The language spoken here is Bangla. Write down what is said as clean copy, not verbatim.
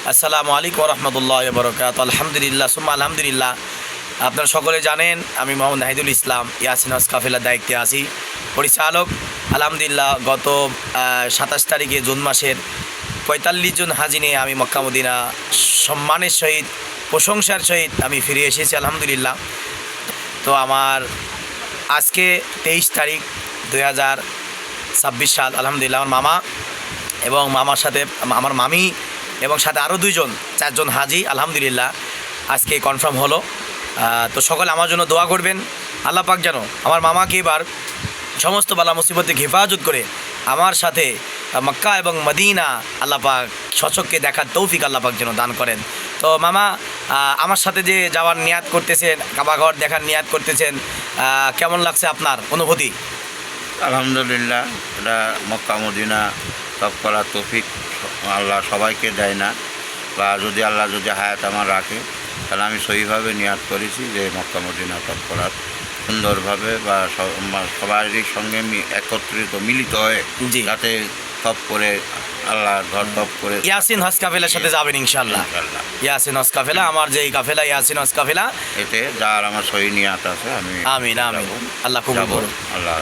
আসসালামু আলাইকুম রহমতুল্লাহ বরকাত। আলহামদুলিল্লাহ সুম্মা আলহামদুলিল্লাহ। আপনারা সকলে জানেন আমি মোহাম্মদ নাহিদুল ইসলাম ইয়াসিন হজ কাফেলার দায়িত্বে আছি, পরিচালক। আলহামদুলিল্লাহ গত 27 তারিখে জুন মাসের 45 জন হাজি নিয়ে আমি মক্কা মদিনা সম্মানের সহিত প্রশংসার সহিত আমি ফিরে এসেছি আলহামদুলিল্লাহ। তো আমার আজকে 23 তারিখ 2026 সাল। আলহামদুলিল্লাহ আমার মামা এবং মামার সাথে আমার মামি এবং সাথে আরও 4জন হাজি আলহামদুলিল্লাহ আজকে কনফার্ম হলো। তো সকলে আমার জন্য দোয়া করবেন, আল্লাহ পাক যেন আমার মামাকে এবার সমস্ত বালা মুসিবত থেকে হেফাজত করে আমার সাথে মক্কা এবং মদিনা আল্লাহ পাক সচক্ষে দেখার তৌফিক আল্লাহ পাক যেন দান করেন। তো মামা, আমার সাথে যে যাওয়ার নিয়াত করতেছেন, কাবাঘর দেখার নিয়াত করতেছেন, কেমন লাগছে আপনার অনুভূতি? আলহামদুলিল্লাহ, এটা মক্কা মদিনা তপ করার তৌফিক আল্লাহ সবাইকে দেয় না, বা যদি আল্লাহ যদি হায়াত আমার রাখে তাহলে আমি সহিভাবে নিয়াত করেছি যে মক্কা মদিনা তপ করার সুন্দরভাবে বা সবারই সঙ্গে একত্রিত মিলিত হয়ে যাতে তপ করে আল্লাহ ঘর তপ করে ইয়াসিন হজ কাফেলার সাথে যাবেন ইনশাআল্লাহ। ইয়াসিন হজ কাফেলা, আমার যে কাফেলা ইয়াসিন হজ কাফেলা, এতে যার আমার সহি নিয়াত আছে আমি আমিন আমিন। আল্লাহ কবুল করুন। আল্লাহ